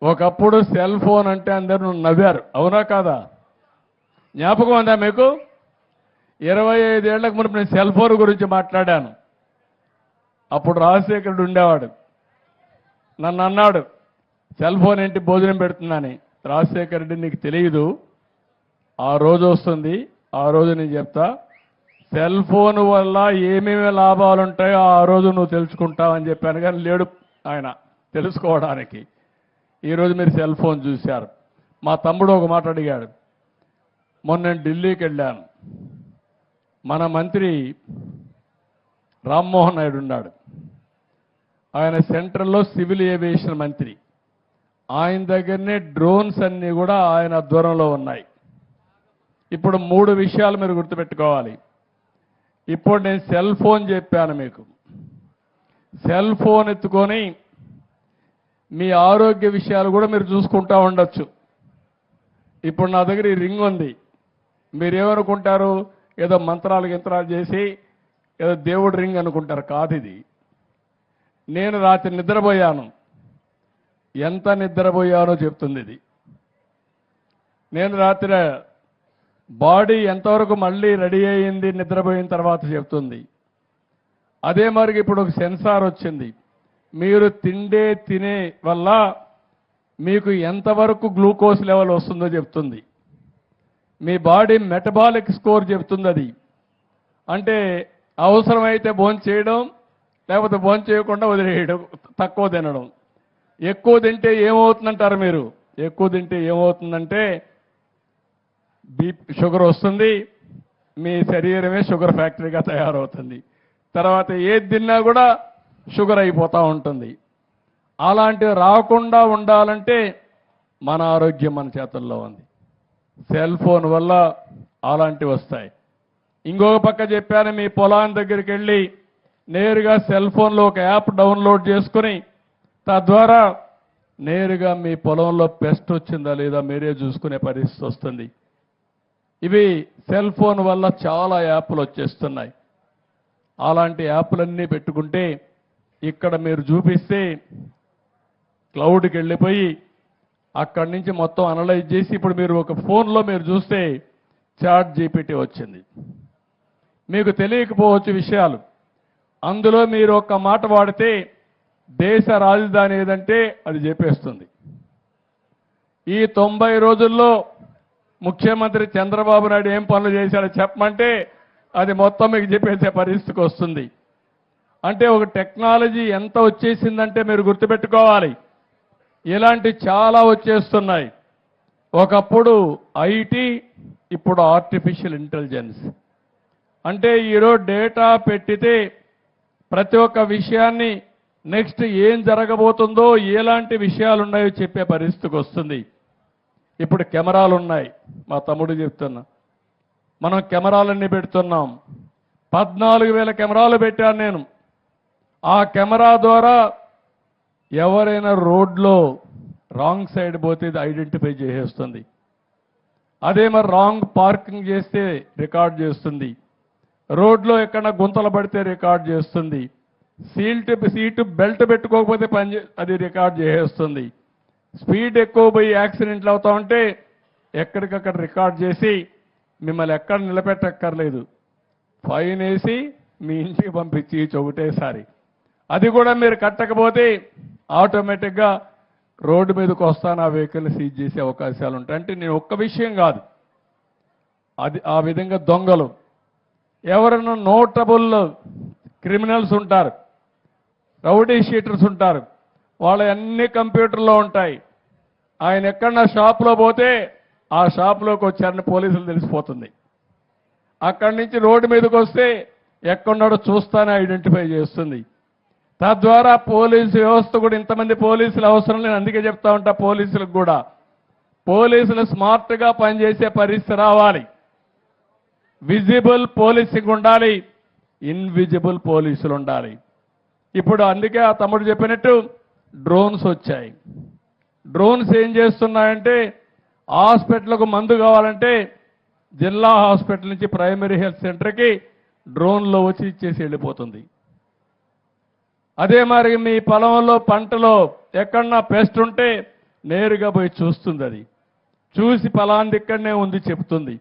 ఒకప్పుడు cell phone అంటే అందరూ నవ్వారు, అవునా కాదా? జ్ఞాపకం ఉందా మీకు? 25 ఏళ్లకు మునుపు నేను సెల్ ఫోన్ గురించి మాట్లాడాను. అప్పుడు రాజశేఖరుడు ఉండేవాడు. నన్ను అన్నాడు, సెల్ ఫోన్ ఏంటి భోజనం పెడుతుందని. రాజశేఖర రెడ్డి, నీకు తెలియదు, ఆ రోజు వస్తుంది, ఆ రోజు నేను చెప్తా. సెల్ ఫోన్ వల్ల ఏమేమి లాభాలు ఉంటాయో ఆ రోజు నువ్వు తెలుసుకుంటావని చెప్పాను. కానీ లేడు ఆయన తెలుసుకోవడానికి. ఈరోజు మీరు సెల్ ఫోన్ చూశారు. మా తమ్ముడు ఒక మాట అడిగాడు. మొన్న నేను ఢిల్లీకి వెళ్ళాను. మన మంత్రి రామ్మోహన్ నాయుడు ఉన్నాడు. ఆయన సెంట్రల్లో సివిల్ ఏవియేషన్ మంత్రి. ఆయన దగ్గరనే డ్రోన్స్ అన్నీ కూడా ఆయన ఆధ్వర్యంలో ఉన్నాయి. ఇప్పుడు 3 విషయాలు మీరు గుర్తుపెట్టుకోవాలి. ఇప్పుడు నేను సెల్ ఫోన్ చెప్పాను మీకు. సెల్ ఫోన్ ఎత్తుకొని మీ ఆరోగ్య విషయాలు కూడా మీరు చూసుకుంటా ఉండొచ్చు. ఇప్పుడు నా దగ్గర ఈ రింగ్ ఉంది. మీరేమనుకుంటారు? ఏదో మంత్రాలు గింత్రాలు చేసి ఏదో దేవుడి రింగ్ అనుకుంటారు. కాదు, ఇది నేను రాత్రి నిద్రపోయాను. ఎంత నిద్రపోయానో చెప్తుంది ఇది. నేను రాత్రి బాడీ ఎంతవరకు మళ్ళీ రెడీ అయ్యింది నిద్రపోయిన తర్వాత చెప్తుంది. అదే మరి ఇప్పుడు ఒక సెన్సార్ వచ్చింది. మీరు తినే వల్ల మీకు ఎంతవరకు గ్లూకోజ్ లెవెల్ వస్తుందో చెప్తుంది. మీ బాడీ మెటబాలిక్ స్కోర్ చెప్తుంది. అది అంటే అవసరమైతే భోజనం చేయడం, లేకపోతే భోజనం చేయకుండా వదిలేయడం, తక్కువ తినడం. ఎక్కువ తింటే ఏమవుతుందంటారు మీరు? ఎక్కువ తింటే ఏమవుతుందంటే షుగర్ వస్తుంది. మీ శరీరమే షుగర్ ఫ్యాక్టరీగా తయారవుతుంది. తర్వాత ఏది తిన్నా కూడా షుగర్ అయిపోతూ ఉంటుంది. అలాంటివి రాకుండా ఉండాలంటే మన ఆరోగ్యం మన చేతుల్లో ఉంది. సెల్ ఫోన్ వల్ల అలాంటివి వస్తాయి. ఇంకొక పక్క చెప్పాను, మీ పొలాన్ని దగ్గరికి వెళ్ళి నేరుగా సెల్ ఫోన్లో ఒక యాప్ డౌన్లోడ్ చేసుకుని తద్వారా నేరుగా మీ పొలంలో పెస్ట్ వచ్చిందా లేదా మీరే చూసుకునే పరిస్థితి వస్తుంది. ఇవి సెల్ ఫోన్ వల్ల చాలా యాప్లు వచ్చేస్తున్నాయి. అలాంటి యాప్లన్నీ పెట్టుకుంటే ఇక్కడ మీరు చూపిస్తే క్లౌడ్కి వెళ్ళిపోయి అక్కడి నుంచి మొత్తం అనలైజ్ చేసి ఇప్పుడు మీరు ఒక ఫోన్లో మీరు చూస్తే చాట్ జీపీటీ వచ్చింది. మీకు తెలియకపోవచ్చు విషయాలు. అందులో మీరు ఒక్క మాట వాడితే దేశ రాజధాని ఏదంటే అది చెప్పేస్తుంది. ఈ 90 రోజుల్లో ముఖ్యమంత్రి చంద్రబాబు నాయుడు ఏం పనులు చేశాడో చెప్పమంటే అది మొత్తం మీకు చెప్పేసే పరిస్థితికి వస్తుంది. అంటే ఒక టెక్నాలజీ ఎంత వచ్చేసిందంటే మీరు గుర్తుపెట్టుకోవాలి. ఇలాంటి చాలా వచ్చేస్తున్నాయి. ఒకప్పుడు ఐటీ, ఇప్పుడు ఆర్టిఫిషియల్ ఇంటెలిజెన్స్. అంటే ఈరోజు డేటా పెట్టితే ప్రతి ఒక్క విషయాన్ని నెక్స్ట్ ఏం జరగబోతుందో, ఎలాంటి విషయాలు ఉన్నాయో చెప్పే పరిస్థితికి వస్తుంది. ఇప్పుడు కెమెరాలు ఉన్నాయి. మా తమ్ముడు చెప్తున్నా, మనం కెమెరాలన్నీ పెడుతున్నాం. 14,000 కెమెరాలు పెట్టాను నేను. ఆ కెమెరా ద్వారా ఎవరైనా రోడ్లో రాంగ్ సైడ్ పోతే ఇది ఐడెంటిఫై చేసేస్తుంది. అదే మరి రాంగ్ పార్కింగ్ చేస్తే రికార్డ్ చేస్తుంది. రోడ్లో ఎక్కడ గుంతలు పడితే రికార్డ్ చేస్తుంది. సీటు బెల్ట్ పెట్టుకోకపోతే అది రికార్డ్ చేసేస్తుంది. స్పీడ్ ఎక్కువ పోయి యాక్సిడెంట్లు అవుతా ఉంటే ఎక్కడికక్కడ రికార్డ్ చేసి మిమ్మల్ని ఎక్కడ నిలబెట్టక్కర్లేదు, ఫైన్ వేసి మీ ఇంటికి పంపించి ఒకటేసారి. అది కూడా మీరు కట్టకపోతే ఆటోమేటిక్గా రోడ్డు మీదకి వస్తాను ఆ వెహికల్ని సీజ్ చేసే అవకాశాలు ఉంటాయి. అంటే నేను ఒక్క విషయం కాదు, అది ఆ విధంగా దొంగలు ఎవరైనా నోటబుల్ క్రిమినల్స్ ఉంటారు, రౌడీ షీటర్స్ ఉంటారు, వాళ్ళ అన్ని కంప్యూటర్లో ఉంటాయి. ఆయన ఎక్కడన్నా షాప్లో పోతే ఆ షాప్లోకి వచ్చారని పోలీసులు తెలిసిపోతుంది. అక్కడి నుంచి రోడ్డు మీదకి వస్తే ఎక్కడున్నాడో చూస్తానే ఐడెంటిఫై చేస్తుంది. తద్వారా పోలీసు వ్యవస్థ కూడా, ఇంతమంది పోలీసులు అవసరం లేదు, అందుకే చెప్తా ఉంటా పోలీసులకు కూడా, పోలీసులు స్మార్ట్గా పనిచేసే పరిస్థితి రావాలి. విజిబుల్ పోలీసింగ్ ఉండాలి, ఇన్విజిబుల్ పోలీసులు ఉండాలి. ఇప్పుడు అందుకే ఆ తమ్ముడు చెప్పినట్టు డ్రోన్స్ వచ్చాయి. డ్రోన్స్ ఏం చేస్తున్నాయంటే హాస్పిటల్కు మందు కావాలంటే జిల్లా హాస్పిటల్ నుంచి ప్రైమరీ హెల్త్ సెంటర్కి డ్రోన్లో వచ్చి ఇచ్చేసి వెళ్ళిపోతుంది. అదే మరి మీ పొలంలో పంటలో ఎక్కడన్నా పెస్ట్ ఉంటే నేరుగా పోయి చూస్తుంది. అది చూసి పలాంది ఇక్కడనే ఉంది చెప్తుంది.